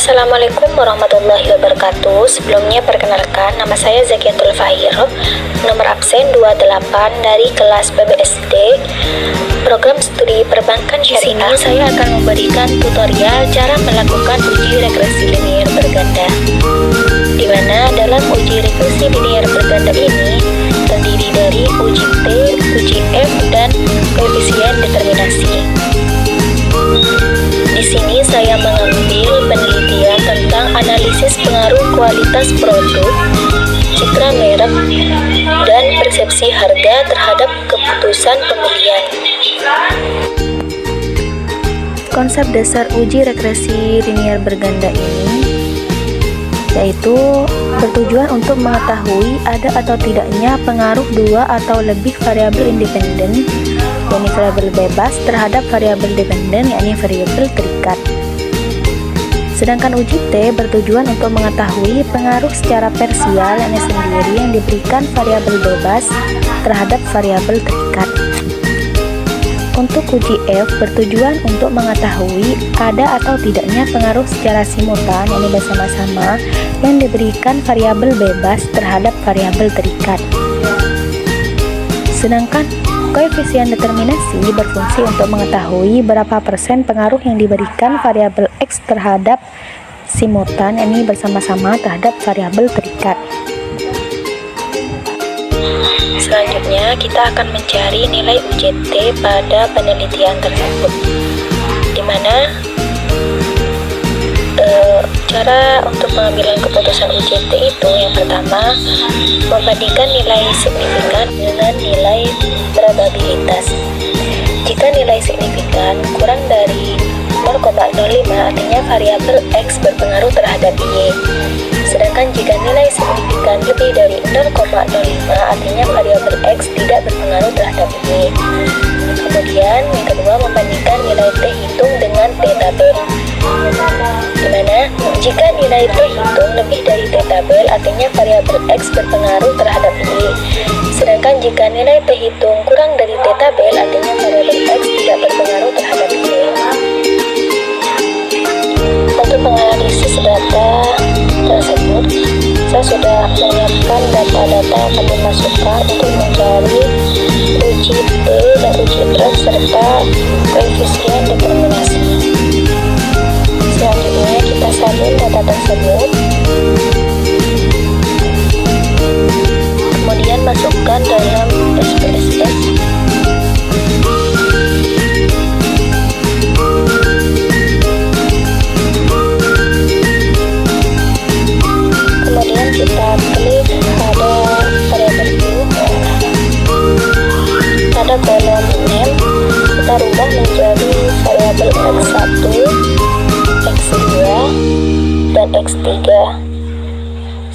Assalamualaikum warahmatullahi wabarakatuh. Sebelumnya perkenalkan, nama saya Zakiatul Fahiro, nomor absen 28 dari kelas PBSD Program Studi Perbankan Syariah. Di sini saya akan memberikan tutorial cara melakukan uji regresi linier berganda, di mana dalam uji regresi linier berganda ini terdiri dari uji T, uji F, dan koefisien determinasi. Di sini saya mengambil penelitian tentang analisis pengaruh kualitas produk, citra merek, dan persepsi harga terhadap keputusan pembelian. Konsep dasar uji regresi linier berganda ini yaitu bertujuan untuk mengetahui ada atau tidaknya pengaruh dua atau lebih variabel independen, yakni variabel bebas, terhadap variabel dependen, yakni variabel terikat. Sedangkan uji T bertujuan untuk mengetahui pengaruh secara parsial, yakni sendiri, yang diberikan variabel bebas terhadap variabel terikat. Untuk uji F bertujuan untuk mengetahui ada atau tidaknya pengaruh secara simultan, yakni bersama-sama, yang diberikan variabel bebas terhadap variabel terikat. Sedangkan koefisien determinasi berfungsi untuk mengetahui berapa persen pengaruh yang diberikan variabel X terhadap simultan, yakni bersama-sama, terhadap variabel terikat. Selanjutnya kita akan mencari nilai UJT pada penelitian tersebut, di mana cara untuk pengambilan keputusan UJT itu yang pertama membandingkan nilai signifikan dengan nilai probabilitas. Jika nilai signifikan kurang dari 0,05 artinya variabel X berpengaruh terhadap Y. Sedangkan jika nilai signifikan lebih dari 0,05 artinya variabel X tidak berpengaruh terhadap Y. Kemudian yang kedua membandingkan nilai T hitung dengan T tabel, dimana jika nilai T hitung lebih dari T tabel artinya variabel X berpengaruh terhadap Y. Sedangkan jika nilai T hitung kurang dari T tabel artinya variabel X tidak berpengaruh terhadap Y. Untuk menganalisis data tersebut, saya sudah menyiapkan data-data yang akan dimasukkan untuk mencari uji T dan uji F serta koefisien determinasi. Selanjutnya kita salin data tersebut, kemudian masukkan dalam SPSS. Kemudian kita klik pada variabel Q, pada kolom name kita rubah menjadi variabel X1, X2, dan X3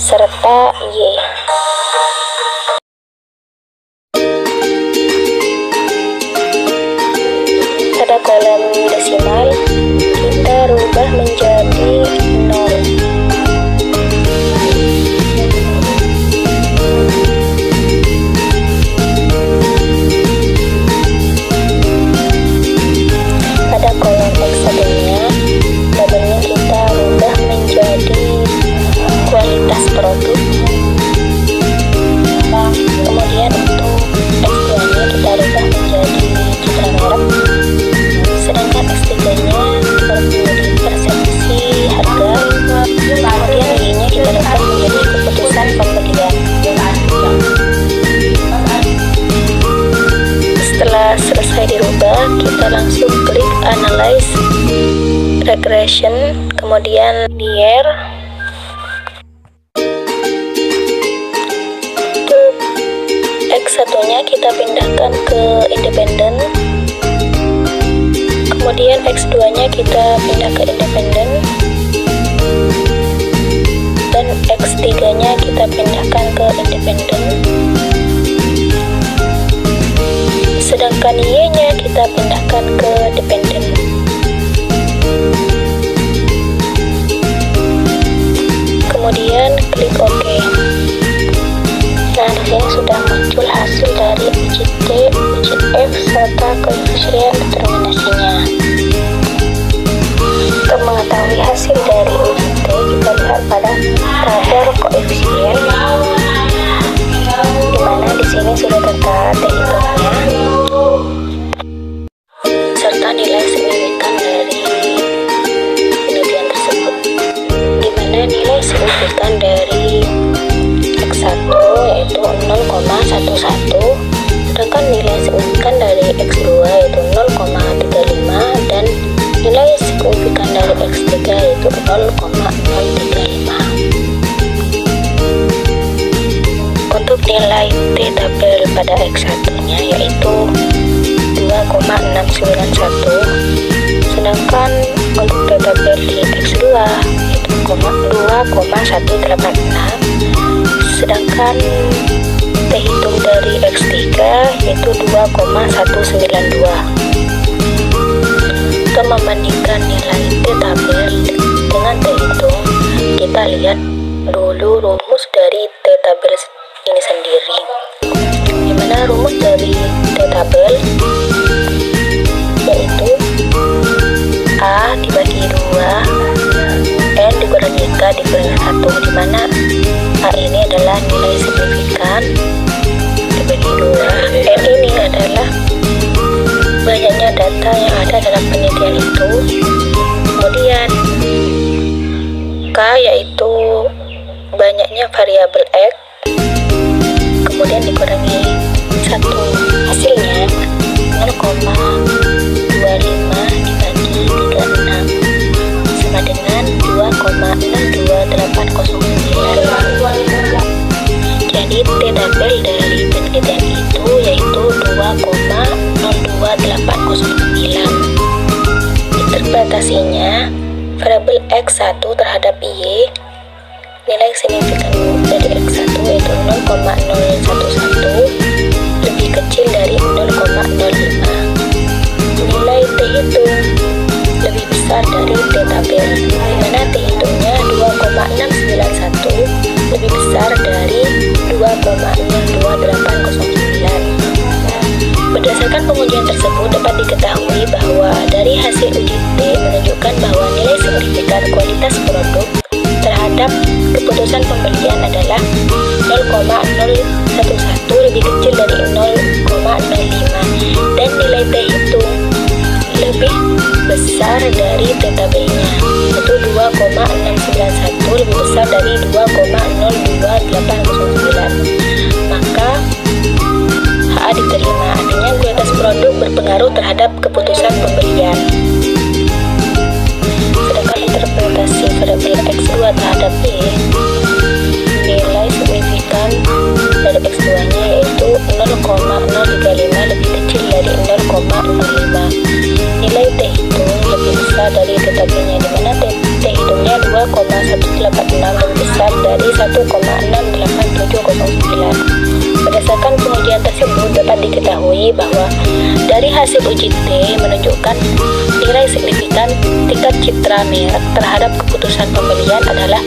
serta Y. Pada kolom desimal kita rubah menjadi 0. Pada kolom hexagonnya, labelnya kita rubah menjadi kualitas produk. Kemudian untuk X2-nya kita rubah menjadi citra merek. Sedangkan X3-nya kita rubah menjadi persepsi harga. Kemudian Y-nya kita rubah menjadi keputusan pembelian. Setelah selesai dirubah, kita langsung klik Analyze Regression, kemudian Linear. Untuk X1-nya kita pindahkan ke Independen, kemudian X2-nya kita pindah ke Independen, dan X3-nya kita pindahkan ke Independen. Sedangkan Y-nya kita pindahkan ke dependen. Kemudian klik OK. Nah, di sini sudah muncul hasil dari uji T, uji F, serta koefisien determinasinya. Untuk mengetahui hasil dari uji berdasar pada kadar koefisien, dimana di sini sudah tertera T hitungnya serta nilai signifikan dari penelitian tersebut, dimana nilai signifikan dari X1 yaitu 0,11, sedangkan nilai signifikan dari X2 yaitu 0,35 dan nilai signifikan dari X3 yaitu 0,035. Untuk nilai T tabel pada X1 nya yaitu 2,691, sedangkan untuk T tabel di X2 yaitu 2,186, sedangkan T hitung dari X3 yaitu 2,192. Untuk membandingkan nilai T tabel dengan T hitung, kita lihat dulu rumus dari T tabel ini sendiri, dimana rumus dari T tabel yaitu A dibagi 2 N dikurangi K dikurangi 1, dimana A ini adalah nilai signifikan dibagi 2, N ini adalah banyaknya data yang ada dalam penelitian itu, kemudian K yaitu banyaknya variabel X, kemudian dikurangi 1, hasilnya 0,25 dibagi 36 sama dengan 2,62809. Jadi T tabel dari penelitian itu yaitu 2,02809. Interpretasinya, variabel X1 terhadap Y, nilai signifikan dari X1 yaitu 0,011 lebih kecil dari 0,05. Nilai T hitung lebih besar dari T tabel, dimana T hitungnya 2,691 lebih besar dari 2,02809. Berdasarkan pengujian tersebut dapat diketahui bahwa dari hasil uji T menunjukkan bahwa nilai signifikan kualitas produk terhadap keputusan pembelian adalah 0,011 lebih kecil dari 0,05 dan nilai T hitung lebih besar dari T tabelnya yaitu 2,691 lebih besar dari 2,02809. Maka HA diterima, artinya kualitas produk berpengaruh terhadap keputusan pembelian. Sedangkan interpretasi variabel X2 terhadap Y, nilai signifikan dari X2 nya yaitu 0,035 lebih kecil dari 0,05. Nilai T hitung lebih besar dari T tabelnya, dimana T hitungnya 2,186 lebih besar dari 1,68709. Berdasarkan pengujian tersebut dapat diketahui bahwa dari hasil uji T menunjukkan nilai signifikan tingkat citra merek terhadap keputusan pembelian adalah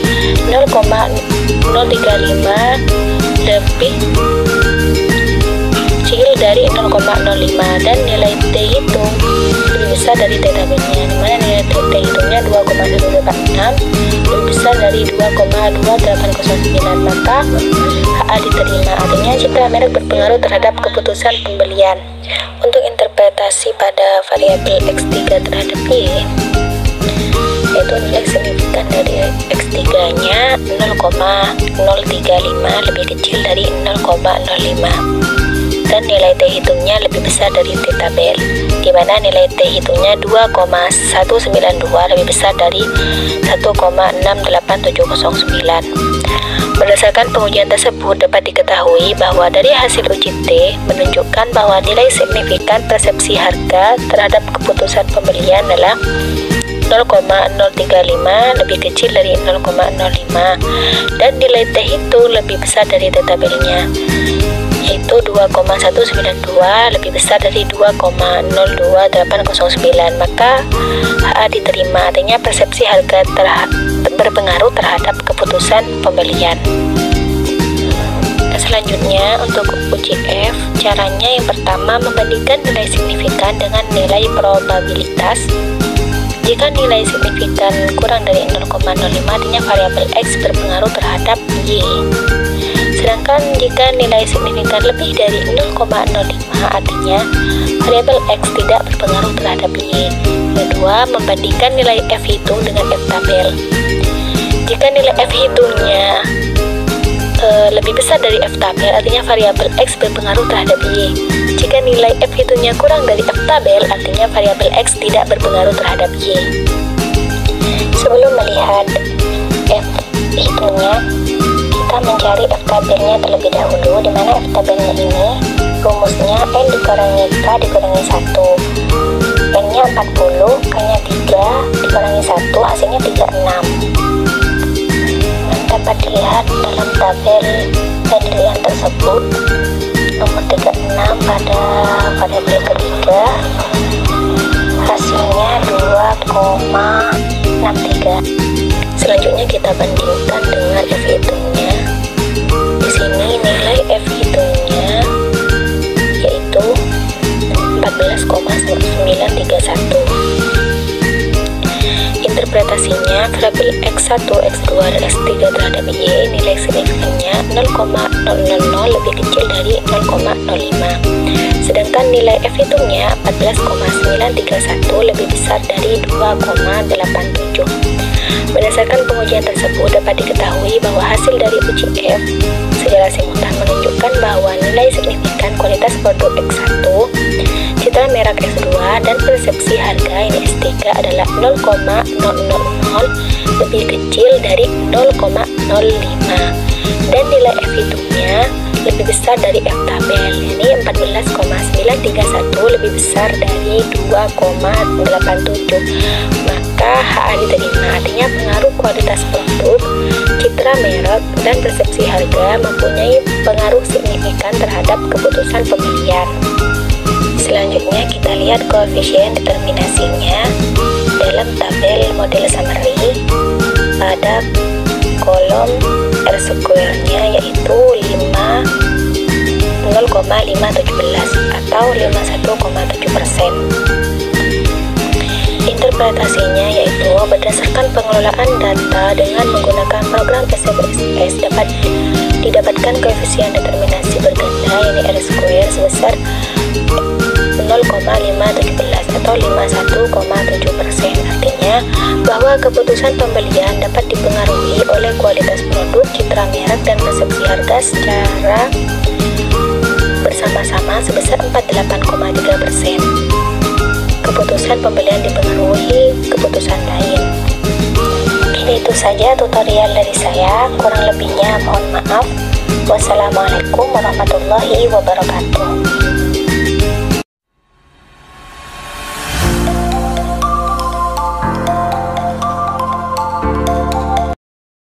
0,035 lebih kecil dari 0,05 dan nilai T hitung lebih besar dari T tabelnya, dimana nilai T hitungnya 2,186 lebih besar dari 2,2809. Maka HA diterima, artinya citra merek berpengaruh terhadap keputusan pembelian. Untuk interpretasi pada variabel X3 terhadap Y, yaitu nilai signifikan dari X3 nya 0,035 lebih kecil dari 0,05 dan nilai T hitungnya lebih besar dari T tabel, di mana nilai T hitungnya 2,192 lebih besar dari 1,68709. Berdasarkan pengujian tersebut dapat diketahui bahwa dari hasil uji T menunjukkan bahwa nilai signifikan persepsi harga terhadap keputusan pembelian adalah 0,035 lebih kecil dari 0,05 dan nilai T hitung lebih besar dari T tabelnya yaitu 2,192 lebih besar dari 2,02809. Maka HA diterima, artinya persepsi harga berpengaruh terhadap keputusan pembelian. Selanjutnya untuk uji F, caranya yang pertama membandingkan nilai signifikan dengan nilai probabilitas. Jika nilai signifikan kurang dari 0,05 artinya variabel X berpengaruh terhadap Y. Sedangkan jika nilai signifikan lebih dari 0,05 artinya variabel X tidak berpengaruh terhadap Y. Kedua, membandingkan nilai F hitung dengan F tabel. Jika nilai F hitungnya lebih besar dari F tabel artinya variabel X berpengaruh terhadap Y. Jika nilai F hitungnya kurang dari F tabel artinya variabel X tidak berpengaruh terhadap Y. Sebelum melihat F hitungnya, kita mencari F tabelnya terlebih dahulu, di mana F tabelnya ini rumusnya N dikurangi K dikurangi 1. N-nya 40, K-nya 3 dikurangi 1 hasilnya 36. Dapat dilihat dalam tabel penilaian tersebut nomor 36 pada variabel ketiga hasilnya 2,63. Selanjutnya kita bandingkan dengan F hitungnya. Di sini nilai F hitungnya yaitu 14,931. Interpretasinya, variabel X1, X2, dan X3 terhadap Y nilai signifikannya 0,000 lebih kecil dari 0,05. Sedangkan nilai F hitungnya 14,931 lebih besar dari 2,87. Berdasarkan pengujian tersebut dapat diketahui bahwa hasil dari uji F secara simultan menunjukkan bahwa nilai signifikan kualitas produk X1, citra merek X2, dan persepsi harga ini S3 adalah 0,000 lebih kecil dari 0,05 dan nilai F hitungnya lebih besar dari F tabel, ini 14,931 lebih besar dari 2,87. Maka HA diterima, artinya pengaruh kualitas produk, citra merek, dan persepsi harga mempunyai pengaruh signifikan terhadap keputusan pembelian. Selanjutnya kita lihat koefisien determinasinya dalam tabel model summary pada kolom R square-nya yaitu 0,517 atau 51,7%. Interpretasinya yaitu berdasarkan pengelolaan data dengan menggunakan program SPSS dapat didapatkan koefisien determinasi berganda yakni R square sebesar 0,517 atau 51,7%. Artinya bahwa keputusan pembelian dapat dipengaruhi oleh kualitas produk, citra merek, dan persepsi harga secara bersama-sama sebesar 48,3%. Keputusan pembelian dipengaruhi keputusan lain. Mungkin itu saja tutorial dari saya, kurang lebihnya mohon maaf. Wassalamualaikum warahmatullahi wabarakatuh.